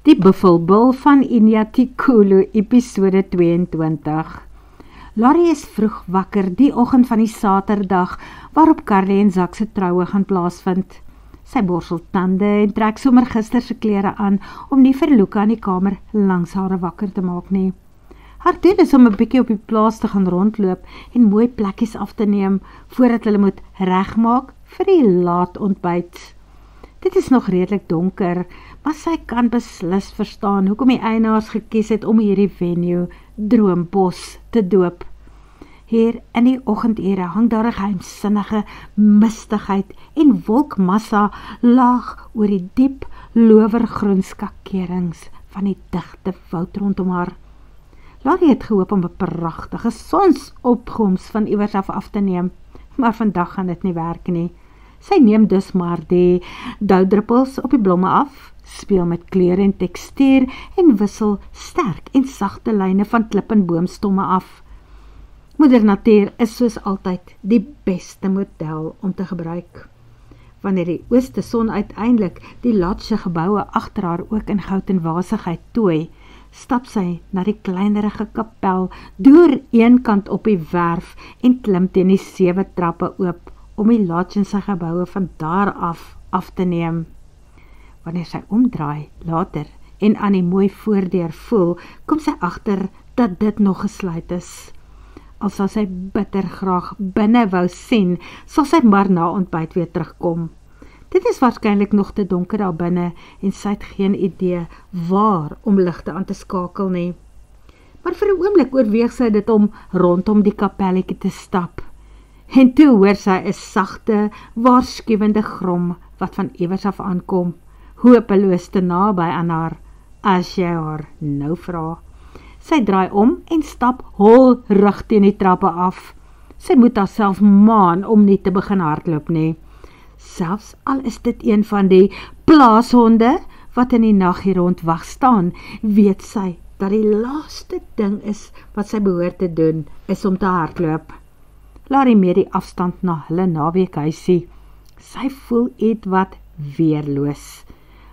Die Buffelbul van Inyatikulu, episode 22. Larry is vroeg wakker die oggend van die Saterdag, waarop Carly en Zak se troue gaan plaasvind. Sy borsel tande en trek sommer gister se klere aan, om nie vir Luka in die kamer langs haar wakker te maak nie. Haar doel is om 'n bietjie op die plaas te gaan rondloop en mooi plekkies af te neem, voordat hulle moet regmaak vir die laat ontbyt. Dit is nog redelik donker, maar sy kan beslis verstaan hoekom die eienaars gekies het om hierdie venue Droombos te doop. Hier in die oggendure hang daar 'n geheimsinnige mistigheid en wolkmassa laag oor die diep lowergroen skakerings van die digte woud rondom haar. Larry het gehoop om 'n pragtige sonsopkoms van iewers af te neem, maar vandag gaan dit nie werk nie. Sy neem dus maar die doudruppels op die blomme af, speel met kleur en tekstuur en wissel sterk en sagte lyne van klip en boomstomme af. Moeder Natuur is soos altyd die beste model om te gebruik. Wanneer die ooste son uiteindelik die laatsche geboue agter haar ook in goud en wasigheid tooi, stap sy na die kleinerige kapel deur een kant op die werf en klim teen die 7 trappe oop, om die Laatjense geboue van daar af te neem. Wanneer sy omdraai later en aan die mooi voordeur voel, kom sy agter dat dit nog gesluit is. Al sal sy bitter graag binne wou sien, sal sy maar na ontbyt weer terugkom. Dit is waarskynlik nog te donker daar binne en sy het geen idee waar om ligte aan te skakel nie. Maar vir 'n oomblik oorweeg sy dit om rondom die kapelletjie te stap. En toe hoor sy 'n sagte, waarskuwende grom wat van iewers af aankom, hopeloos te naby aan haar, as jy haar nou vra. Sy draai om en stap hol rug teen die trappe af. Sy moet haarself maan om nie te begin hardloop nie. Selfs al is dit een van die plaashonde wat in die nag hier rond wag staan, weet sy dat die laaste ding is wat sy behoort te doen, is om te hardloop. Larry meet die afstand na hulle naweekhuisie. Sy voel ietwat weerloos.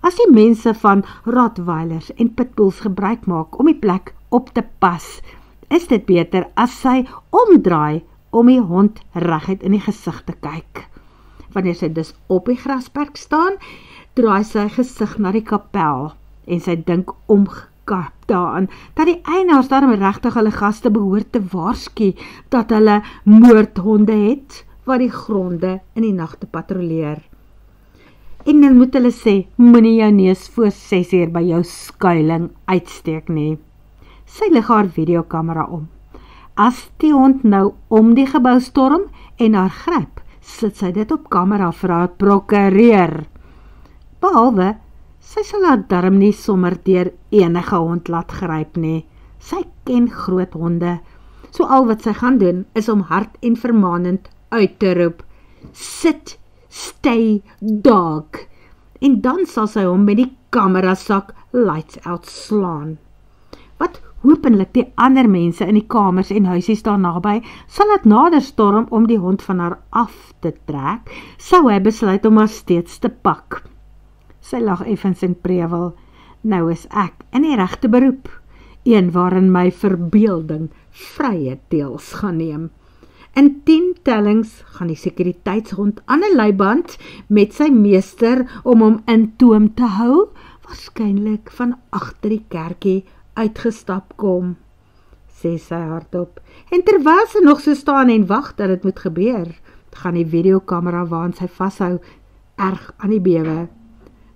As die mense van Rottweilers en Pitbulls gebruik maak om die plek op te pas, is dit beter as sy omdraai om die hond reguit in die gesig te kyk. Wanneer sy dus op die grasperk staan, draai sy gesig na die kapel en sy dink omgekap daaraan dat die eienaars daarom regtig hulle gaste behoort te waarsku dat hulle moordhonde het wat die gronde in die nag te patrolleer. En dan moet hulle sê, moenie jou neus voor 6 uur by jou skuiling uitsteek nie. Sy lig haar videokamera om. As die hond nou om die gebou storm en haar gryp, sit sy dit op kamera vir haar prokureer. Behalwe, sy sal haar darm nie sommer deur enige hond laat gryp nie. Sy ken groot honde. So al wat sy gaan doen, is om hard en vermanend uit te roep, sit, stay, dog. En dan sal sy hom met die kamerasak lights out slaan. Wat hopelik die ander mense in die kamers en huisies daar naby, sal het nader storm om die hond van haar af te trek, sou hy besluit om haar steeds te pak. Sy lag effens en prewel, nou is ek in die regte beroep, een waarin my verbeelding vrye deels gaan neem. In 10 tellings gaan die sekuriteitshond aan 'n leiband met sy meester om hom in toom te hou, waarskynlik van agter die kerkie uitgestap kom, sê sy hardop. En terwyl sy nog so staan en wag dat dit moet gebeur, gaan die videokamera waaraan sy vashou erg aan die bewe.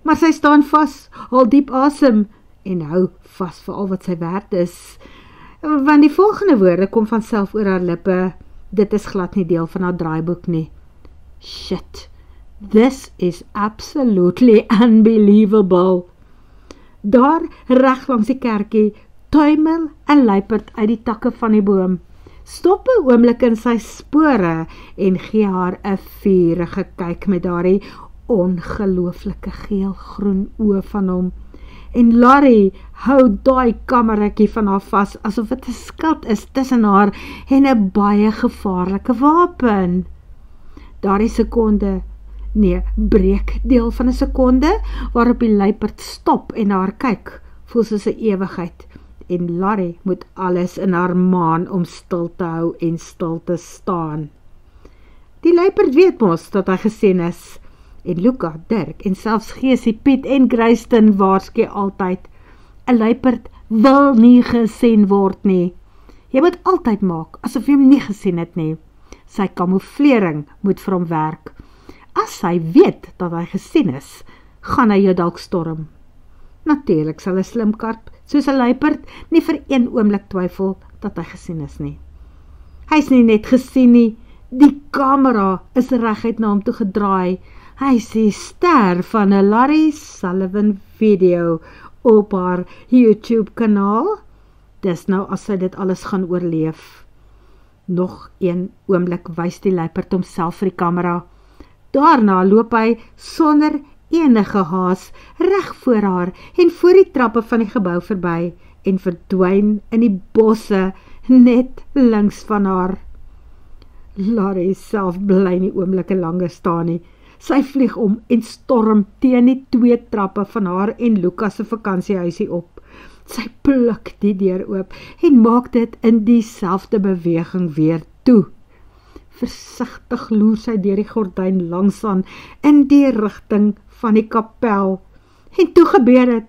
Maar sy staan vas, haal diep asem en hou vas vir al wat sy werd is. Want die volgende woorde kom van self oor haar lippe. Dit is glad nie deel van haar draaiboek nie. Shit, this is absolutely unbelievable. Daar reg langs die kerkie tuimel 'n luiperd uit die takke van die boom. Stop 'n oomblik in sy spore en gee haar 'n vurige kyk met daardie ongelooflike geel-groen oë van hom. En Larry hou daai kameretjie van haar vas, asof dit 'n skild is tussen haar en 'n baie gevaarlike wapen. Daardie sekonde, nee, breekdeel van 'n sekonde, waarop die luiperd stop en haar kyk, voel soos 'n ewigheid en Larry moet alles in haar maan om stil te hou en stil te staan. Die luiperd weet mos dat hy gesien is en Luca, Dirk en selfs Geesie, Piet en Grayston waarsku altyd, 'n luiperd wil nie gesien word nie. Jy moet altyd maak asof jy hom nie gesien het nie. Sy kamouflering moet vir hom werk. As hy weet dat hy gesien is, gaan hy jou dalk storm. Natuurlik sal 'n slimkarp soos 'n luiperd nie vir een oomblik twyfel dat hy gesien is nie. Hy's nie net gesien nie, die kamera is reguit na hom toe gedraai. Hy sê ster van 'n Larry Sullivan video op haar YouTube kanaal. Dis nou as sy dit alles gaan oorleef. Nog een oomblik wys die luiperd homself vir die kamera. Daarna loop hy sonder enige haas reg voor haar en voor die trappe van die gebou verby en verdwyn in die bosse net links van haar. Larry self bly nie oomblikke langer staan nie. Sy vlieg om en storm teen die 2 trappe van haar en Lucas se vakansiehuisie op. Sy pluk die deur oop en maak dit in dieselfde beweging weer toe. Versigtig loer sy deur die gordyn langsaan in die rigting van die kapel. En toe gebeur dit.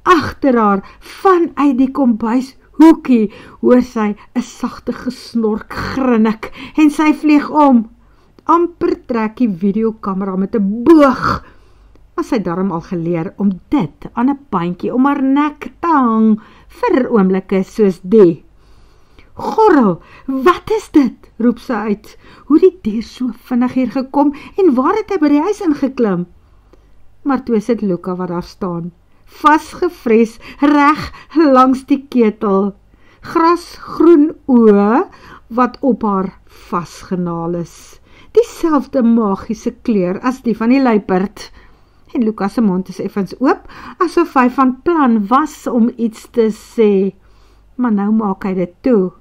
Agter haar, vanuit die kombuishoekie, hoor sy 'n sagte gesnork grinnik en sy vlieg om. Amper trek die videokamera met 'n boog. Maar sy darm al geleer om dit aan 'n bandjie om haar nek te hang vir oomblikke soos die. Gorrel, wat is dit? Roep sy uit. Hoe die dier so vinnig hier gekom en waar het hy by die huis ingeklim? Maar toe is dit Luca wat daar staan, vasgevries reg langs die ketel. Grasgroen oë wat op haar vasgenaal is. Dieselfde magiese kleur as die van die luiperd. En Lucas se mond is effens oop, asof hy van plan was om iets te sê. Maar nou maak hy dit toe.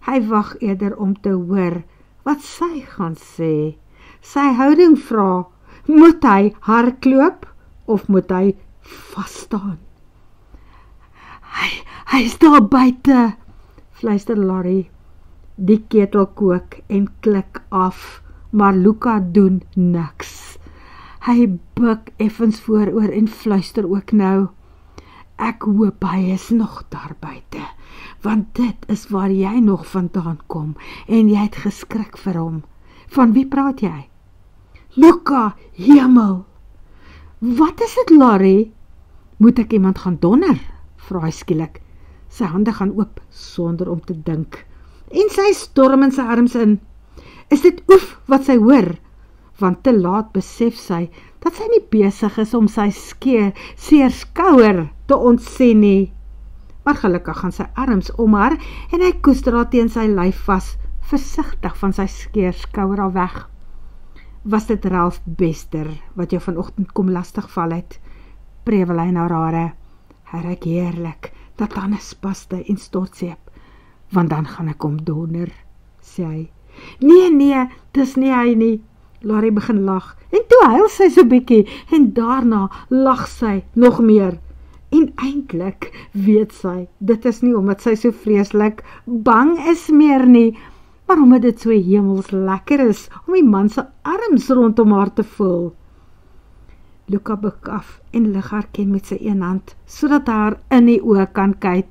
Hy wag eerder om te hoor wat sy gaan sê. Sy houding vra, moet hy hardloop of moet hy vasstaan? Hy is daar buite, fluister Larry. Die ketel kook en klik af, maar Luca doen niks. Hy buk effens vooroor en fluister ook nou. Ek hoop hy is nog daar buite, want dit is waar jy nog vandaan kom en jy het geskrik vir hom. Van wie praat jy? Luca, hemel! Wat is dit, Larry? Moet ek iemand gaan donder? Vra hy skielik. Sy hande gaan oop sonder om te dink. En sy storm in sy arms in. Is dit oef wat sy hoor? Want te laat besef sy dat sy nie besig is om sy seer skouer te ontsien nie. Maar gelukkig gaan sy arms om haar en hy koester haar teen sy lyf vas, versigtig van sy skouer af weg. Was dit Ralph Bester wat jou vanoggend kom lastig val het? Prevel hy na hare. Hy ruik heerlik, dat tandespaste en stortseep, want dan gaan ek hom donder, sê hy. Nee, dis nie hy nie. Larry begin lag, en toe huil sy so bietjie, en daarna lag sy nog meer. En eintlik weet sy, dit is nie omdat sy so vreeslik bang is meer nie, maar omdat dit so hemels lekker is, om die man se arms rondom haar te voel. Luca buig af en lig haar ken met sy een hand, sodat haar in die oë kan kyk.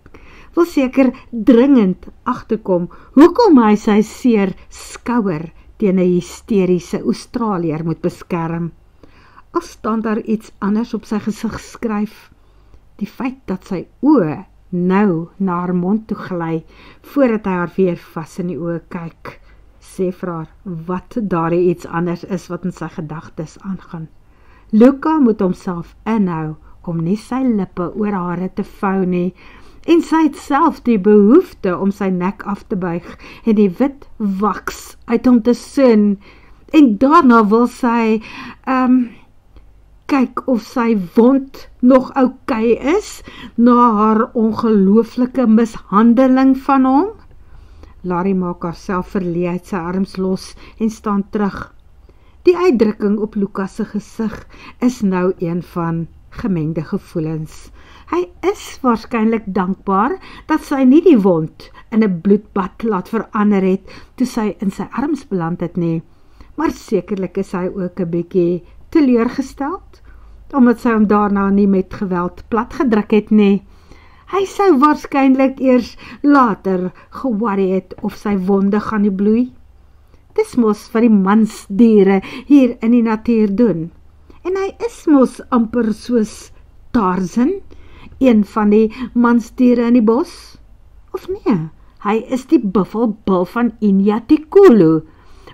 Wil seker dringend agterkom, hoekom hy sy seer skouer teen 'n hysteriese Australiër moet beskerm. Al staan daar iets anders op sy gesig geskryf. Die feit dat sy oë nou na haar mond toe gly, voordat hy haar weer vas in die oë kyk, sê vir haar wat daardie iets anders is wat in sy gedagtes aangaan. Luca moet homself inhou om nie sy lippe oor hare te vou nie, en sy het self die behoefte om sy nek af te buig en die wit waks uit hom te soen, en daarna wil sy kyk of sy wond nog oukei is na haar ongelooflike mishandeling van hom. Larry maak haarself verleë uit sy arms los en staan terug. Die uitdrukking op Lucas se gesig is nou een van gemengde gevoelens. Hy is waarskynlik dankbaar dat sy nie die wond in 'n bloedbad laat verander het toe sy in sy arms beland het nie. Maar sekerlik is hy ook 'n bietjie teleurgesteld, omdat sy hom daarna nie met geweld platgedruk het nie. Hy sou waarskynlik eers later ge-worry het of sy wonde gaan nie bloei. Dis mos wat die mansdiere hier in die natuur doen. En hy is mos amper soos Tarzan, een van die mansdiere in die bos. Of nee, hy is die buffelbul van Inyatikulu,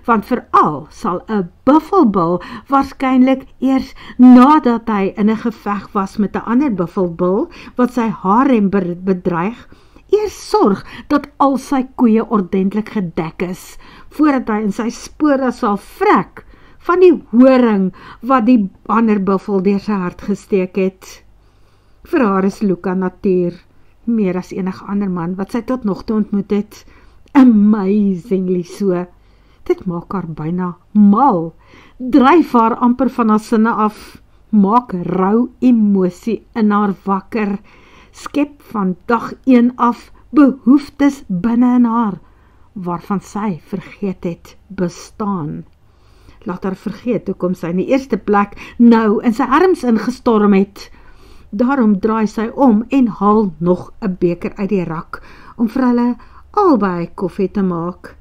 want veral sal 'n buffelbul waarskynlik eers nadat hy in 'n geveg was met 'n ander buffelbul wat sy harem bedreig, eers sorg dat al sy koeie ordentlik gedek is, voordat hy in sy spore sal vrek van die horing wat die ander buffel deur sy hart gesteek het. Vir haar is Luka natuur, meer as enige ander man wat sy tot nog toe ontmoet het. Amazingly so. Dit maak haar byna mal, dryf haar amper van haar sinne af, maak rou emosie in haar wakker, skep van dag 1 af behoeftes binne in haar, waarvan sy vergeet het bestaan. Laat haar vergeet hoekom sy in die eerste plek nou in sy arms ingestorm het. Daarom draai sy om en haal nog 'n beker uit die rak, om vir hulle albei koffie te maak.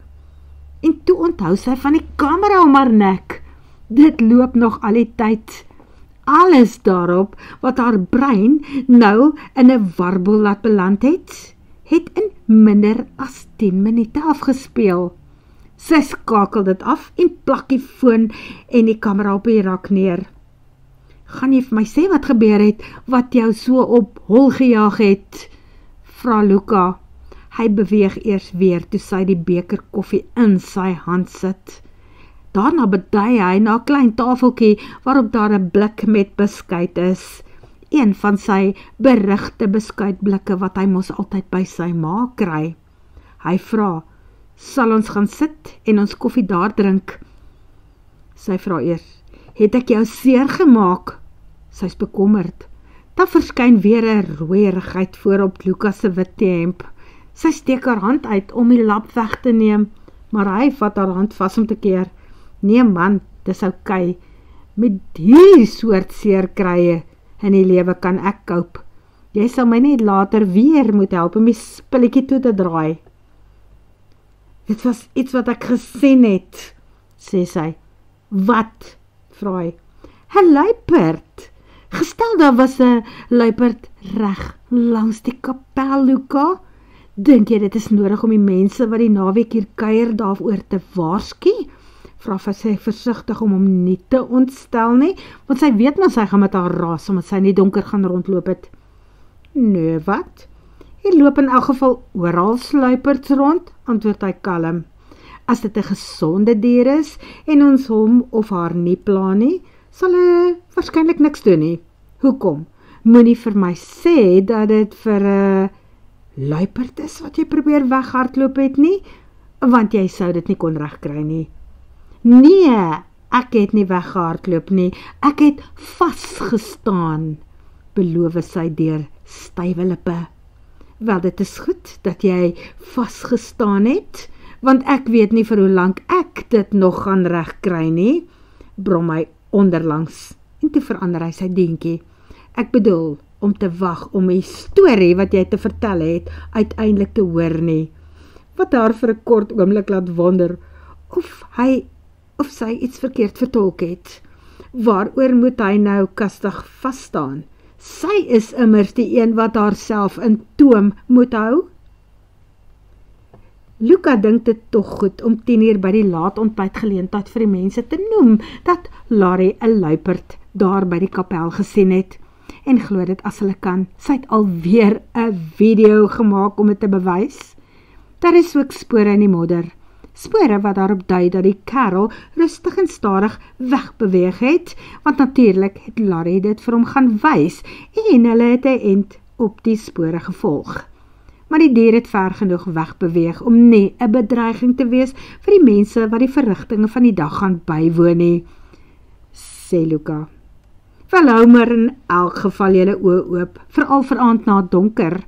En toe onthou sy van die kamera om haar nek. Dit loop nog al die tyd. Alles daarop wat haar brein nou in 'n warboel laat beland het in minder as 10 minute afgespeel. Sy skakel dit af en plak die foon en die kamera op die rak neer. Gaan jy vir my sê wat gebeur het, wat jou so op hol gejaag het? Vra Luka. Hy beweeg eers weer toe sy die beker koffie in sy hand sit. Daarna bedui hy na 'n klein tafeltjie waarop daar 'n blik met beskuit is. Een van sy berigte beskuitblikke wat hy mos altyd by sy ma kry. Hy vra, sal ons gaan sit en ons koffie daar drink? Sy vra eers, het ek jou seer gemaak? Sy's bekommerd. Dan verskyn weer 'n rooierigheid voor op Luka se wit hemp. Sy steek haar hand uit om die lap weg te neem, maar hy vat haar hand vas om te keer. Nee man, dis oukei. Met die soort seerkrye in die lewe kan ek cope. Jy sal my net later weer moet help om die spilletjie toe te draai. Dit was iets wat ek gesien het, sê sy. Wat? Vra hy. 'n luiperd. Gestel daar was 'n luiperd reg langs die kapel, Luka. Dink jy dit is nodig om die mense wat die naweek hier kuier daaroor te waarsku? Vra vir sy versigtig om hom nie te ontstel nie, want sy weet maar sy gaan met haar raas omdat sy in die donker gaan rondloop het. Nee, wat? Hier loop in elk geval oral luiperds rond, antwoord hy kalm. As dit 'n gesonde dier is en ons hom of haar nie pla nie, sal hy waarskynlik niks doen nie. Hoekom? Moenie vir my sê dat dit vir 'n luiperd is wat jy probeer weghardloop het nie, want jy sou dit nie kon regkry nie. Nee, ek het nie weggehardloop nie, ek het vasgestaan, beloof sy deur stywe lippe. Wel, dit is goed dat jy vasgestaan het, want ek weet nie vir hoe lank ek dit nog gaan regkry nie, brom hy onderlangs, en toe verander hy sy deentjie. Ek bedoel, om te wag om die storie wat jy te vertel het, uiteindelik te hoor nie. Wat haar vir 'n kort oomblik laat wonder, of sy iets verkeerd vertolk het. Waaroor moet hy nou kastig vasstaan? Sy is immers die een wat haarself in toom moet hou. Luka dink dit tog goed om 10 uur by die laatontbytgeleentheid vir die mense te noem dat Larry 'n luiperd daar by die kapel gesien het. En glo dit as hulle kan, sy het alweer 'n video gemaak om dit te bewys. Daar is ook spore in die modder. Spore wat daarop dui dat die kerel rustig en stadig wegbeweeg het, want natuurlik het Larry dit vir hom gaan wys en hulle het 'n end op die spore gevolg. Maar die dier het ver genoeg wegbeweeg om nie 'n bedreiging te wees vir die mense wat die verrigtinge van die dag gaan bywoon nie, sê Luka. Wel hou maar in elk geval julle oë oop, veral veraand na donker,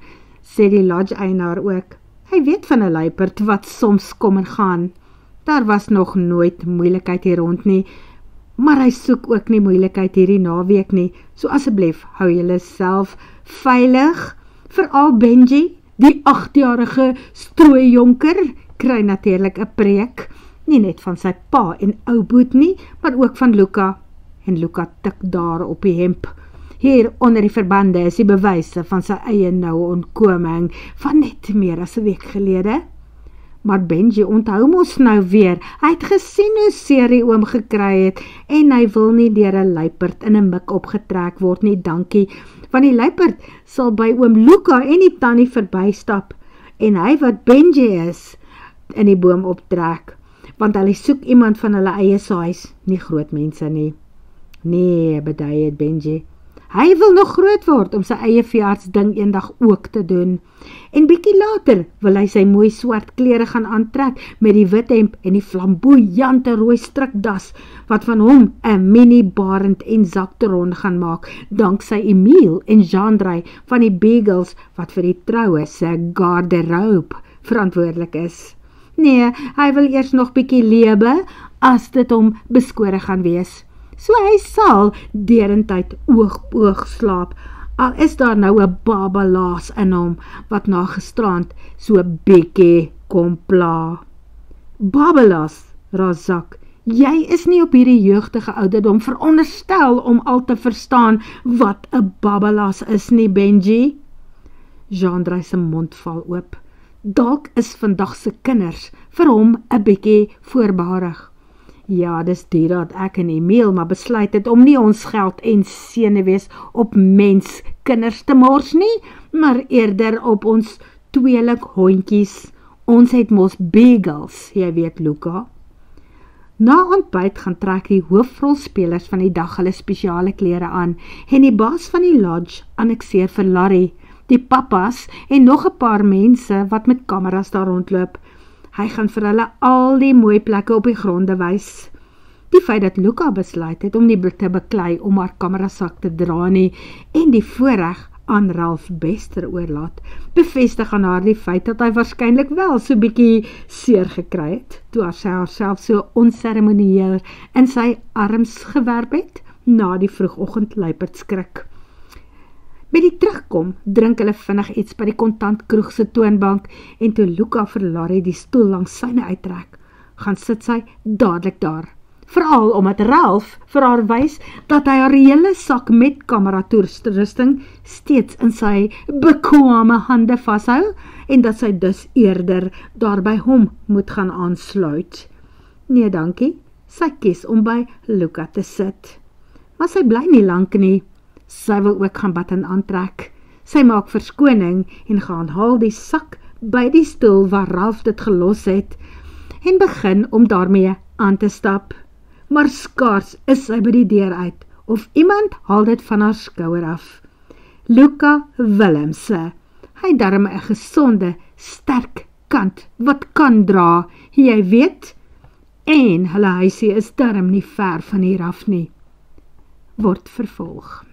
sê die lodge-eienaar ook. Hy weet van 'n luiperd wat soms kom en gaan. Daar was nog nooit moeilikheid hier rond nie, maar hy soek ook nie moeilikheid hierdie naweek nie, so asseblief hou julle self veilig. Veral Benji, die 8-jarige strooijonker, kry natuurlik 'n preek, nie net van sy pa en ou boet nie, maar ook van Luka. En Luka tik daar op die hemp. Hier onder die verbande is die bewyse van sy eie noue ontkoming van net meer as 'n week gelede. Maar Benji onthou mos nou weer, hy het gesien hoe seer die oom gekry het en hy wil nie deur 'n luiperd in 'n mik opgetrek word nie, dankie, want die luiperd sal by oom Luka en die tannie verbystap en hy wat Benji is in die boom optrek, want hulle soek iemand van hulle eie size, nie groot mense nie. Nee, bedui het Benji. Hy wil nog groot word om sy eie verjaarsding eendag ook te doen. En bietjie later wil hy sy mooi swart klere gaan aantrek met die wit hemp en die flamboyante rooi strikdas wat van hom 'n mini Barend en Zakteron gaan maak, danksy Emile en Jean-Dry van die Beagles wat vir die troue se garderobe verantwoordelik is. Nee, hy wil eers nog bietjie lewe as dit hom beskore gaan wees. So hy sal derentyd oog slaap, al is daar nou 'n babalaas in hom, wat na gisterand so bietjie kom pla. Babalaas, Razak, jy is nie op hierdie jeugdige ouderdom veronderstel om al te verstaan wat 'n babalaas is nie, Benji. Jean-Dry se mond val oop. Dalk is vandag se kinders vir hom 'n bietjie voorbarig. Ja, dis die dat ek en Emile maar besluit het om nie ons geld en senuwees op mens kinders te mors nie, maar eerder op ons tweelik hondjies. Ons het mos Beagles, jy weet Luka. Na ontbyt gaan trek die hoofrolspelers van die dag hulle spesiale klere aan en die baas van die lodge annexeer vir Larry, die pappas en nog 'n paar mense wat met kameras daar rondloop. Hy gaan vir hulle al die mooi plekke op die gronde wys. Die feit dat Luka besluit het om nie te beklei om haar kamerasak te dra nie en die voorreg aan Ralph Bester oorlaat, bevestig aan haar die feit dat hy waarskynlik wel so bietjie seer gekry het, toe sy haarself so onseremonieel in sy arms gewerp het, na die vroegoggend luiperdskrik. Met die terugkom, drink hulle vinnig iets by die kontantkroeg se toonbank en toe Luka vir Larry die stoel langs syne uittrek, gaan sit sy dadelik daar. Veral omdat Ralph vir haar wys dat hy haar hele sak met kameratoerusting steeds in sy bekwame hande vashou en dat sy dus eerder daar by hom moet gaan aansluit. Nee, dankie, sy kies om by Luka te sit. Maar sy bly nie lank nie. Sy wil ook gaan bad en aantrek. Sy maak verskoning en gaan haal die sak by die stoel waar Ralph dit gelos het en begin om daarmee aan te stap. Maar skaars is sy by die deur uit of iemand haal dit van haar skouer af. Luka Willemse. Hy darm 'n gesonde, sterk kant wat kan dra, jy weet, en hulle huisie is darm nie ver van hier af nie. Word vervolg.